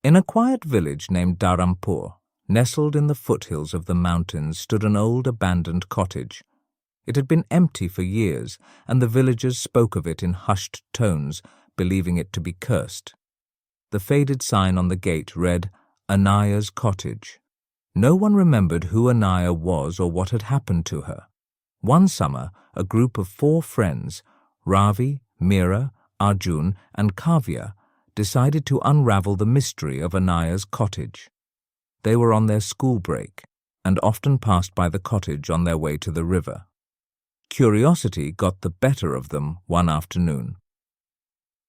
In a quiet village named Dharampur, nestled in the foothills of the mountains, stood an old abandoned cottage. It had been empty for years, and the villagers spoke of it in hushed tones, believing it to be cursed. The faded sign on the gate read, "Anaya's Cottage." No one remembered who Anaya was or what had happened to her. One summer, a group of 4 friends, Ravi, Meera, Arjun, and Kavya, decided to unravel the mystery of Anaya's cottage. They were on their school break and often passed by the cottage on their way to the river. Curiosity got the better of them one afternoon.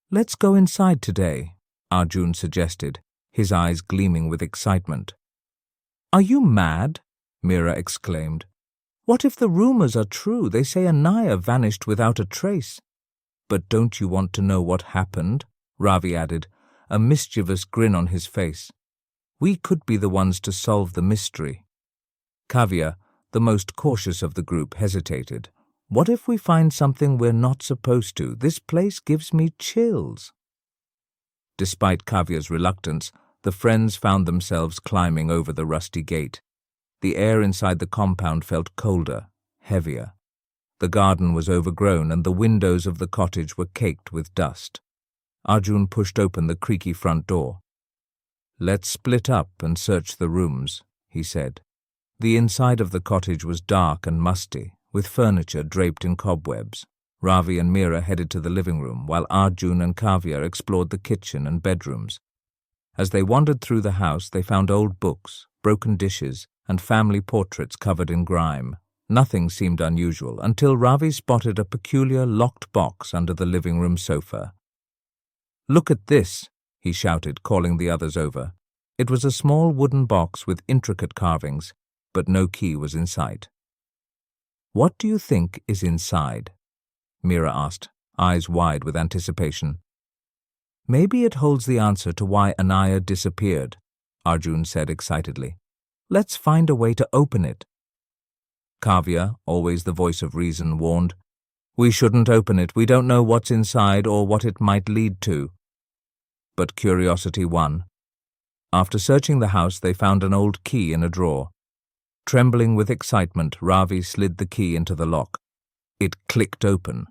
"Let's go inside today," Arjun suggested, his eyes gleaming with excitement. "Are you mad?" Meera exclaimed. "What if the rumors are true? They say Anaya vanished without a trace." "But don't you want to know what happened?" Ravi added, a mischievous grin on his face. "We could be the ones to solve the mystery." Kavya, the most cautious of the group, hesitated. "What if we find something we're not supposed to? This place gives me chills." Despite Kavya's reluctance, the friends found themselves climbing over the rusty gate. The air inside the compound felt colder, heavier. The garden was overgrown and the windows of the cottage were caked with dust. Arjun pushed open the creaky front door. "Let's split up and search the rooms," he said. The inside of the cottage was dark and musty, with furniture draped in cobwebs. Ravi and Meera headed to the living room, while Arjun and Kavya explored the kitchen and bedrooms. As they wandered through the house, they found old books, broken dishes, and family portraits covered in grime. Nothing seemed unusual until Ravi spotted a peculiar locked box under the living room sofa. "Look at this," he shouted, calling the others over. It was a small wooden box with intricate carvings, but no key was in sight. "What do you think is inside?" Meera asked, eyes wide with anticipation. "Maybe it holds the answer to why Anaya disappeared," Arjun said excitedly. "Let's find a way to open it." Kavya, always the voice of reason, warned, "We shouldn't open it. We don't know what's inside or what it might lead to." But curiosity won. After searching the house, they found an old key in a drawer. Trembling with excitement, Ravi slid the key into the lock. It clicked open.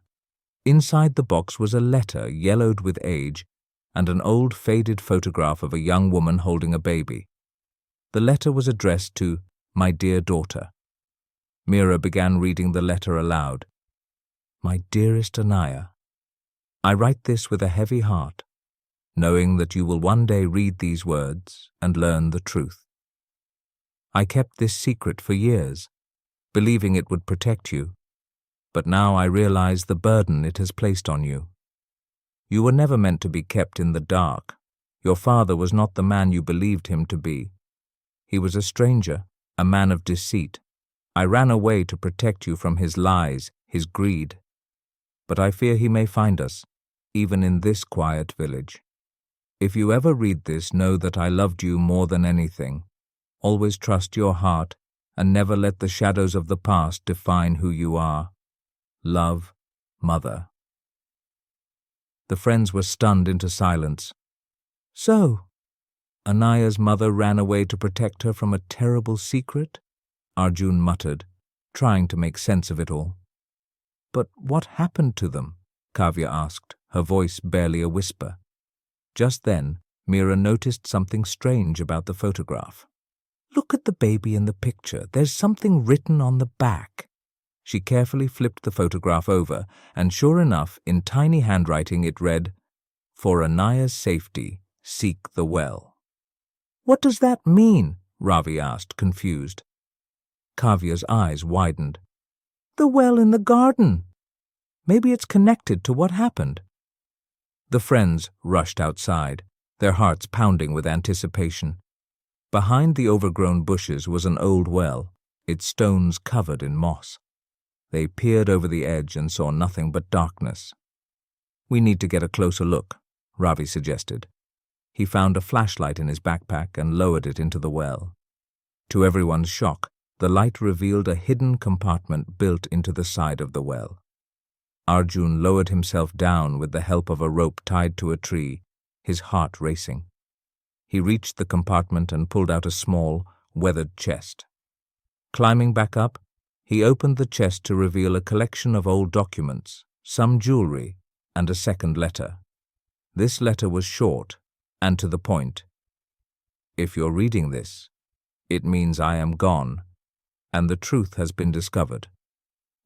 Inside the box was a letter yellowed with age and an old faded photograph of a young woman holding a baby. The letter was addressed to "My dear daughter." Meera began reading the letter aloud. "My dearest Anaya, I write this with a heavy heart, knowing that you will one day read these words and learn the truth. I kept this secret for years, believing it would protect you, but now I realize the burden it has placed on you. You were never meant to be kept in the dark. Your father was not the man you believed him to be. He was a stranger, a man of deceit. I ran away to protect you from his lies, his greed. But I fear he may find us, even in this quiet village. If you ever read this, know that I loved you more than anything. Always trust your heart and never let the shadows of the past define who you are. Love, Mother." The friends were stunned into silence. "So, Anaya's mother ran away to protect her from a terrible secret?" Arjun muttered, trying to make sense of it all. "But what happened to them?" Kavya asked, her voice barely a whisper. Just then, Meera noticed something strange about the photograph. "Look at the baby in the picture. There's something written on the back." She carefully flipped the photograph over, and sure enough, in tiny handwriting it read, "For Anaya's safety, seek the well." "What does that mean?" Ravi asked, confused. Kavya's eyes widened. "The well in the garden. Maybe it's connected to what happened." The friends rushed outside, their hearts pounding with anticipation. Behind the overgrown bushes was an old well, its stones covered in moss. They peered over the edge and saw nothing but darkness. "We need to get a closer look," Ravi suggested. He found a flashlight in his backpack and lowered it into the well. To everyone's shock, the light revealed a hidden compartment built into the side of the well. Arjun lowered himself down with the help of a rope tied to a tree, his heart racing. He reached the compartment and pulled out a small, weathered chest. Climbing back up, he opened the chest to reveal a collection of old documents, some jewelry, and a second letter. This letter was short and to the point. If you're reading this, it means I am gone, and the truth has been discovered.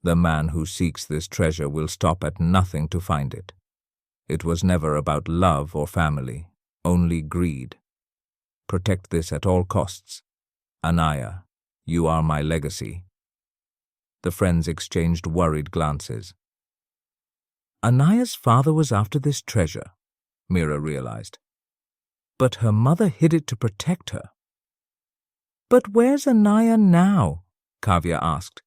The man who seeks this treasure will stop at nothing to find it. It was never about love or family, only greed. Protect this at all costs. Anaya, you are my legacy. The friends exchanged worried glances. Anaya's father was after this treasure, Mira realized. But her mother hid it to protect her. But where's Anaya now? Kavya asked.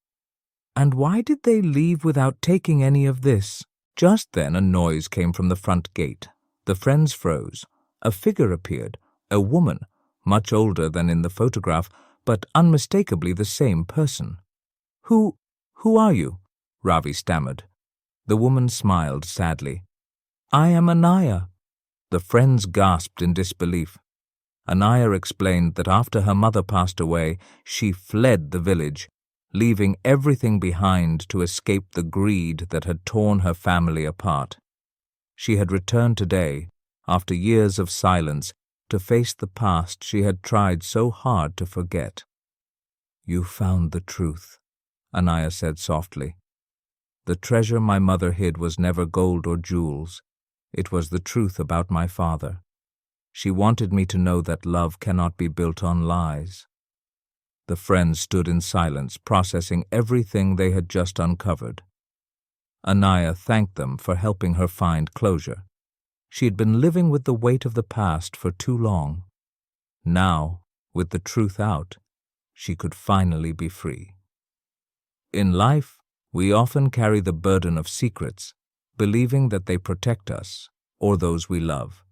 And why did they leave without taking any of this? Just then a noise came from the front gate. The friends froze. A figure appeared, a woman, much older than in the photograph, but unmistakably the same person. Who are you? Ravi stammered. The woman smiled sadly. I am Anaya. The friends gasped in disbelief. Anaya explained that after her mother passed away, she fled the village, leaving everything behind to escape the greed that had torn her family apart. She had returned today, after years of silence, to face the past she had tried so hard to forget. You found the truth, Anaya said softly. The treasure my mother hid was never gold or jewels. It was the truth about my father. She wanted me to know that love cannot be built on lies. The friends stood in silence, processing everything they had just uncovered. Anaya thanked them for helping her find closure. She had been living with the weight of the past for too long. Now, with the truth out, she could finally be free. In life, we often carry the burden of secrets, believing that they protect us or those we love.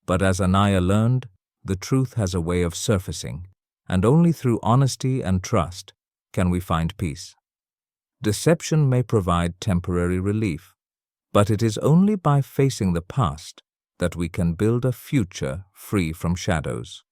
But as Anaya learned, the truth has a way of surfacing, and only through honesty and trust can we find peace. Deception may provide temporary relief, but it is only by facing the past that we can build a future free from shadows.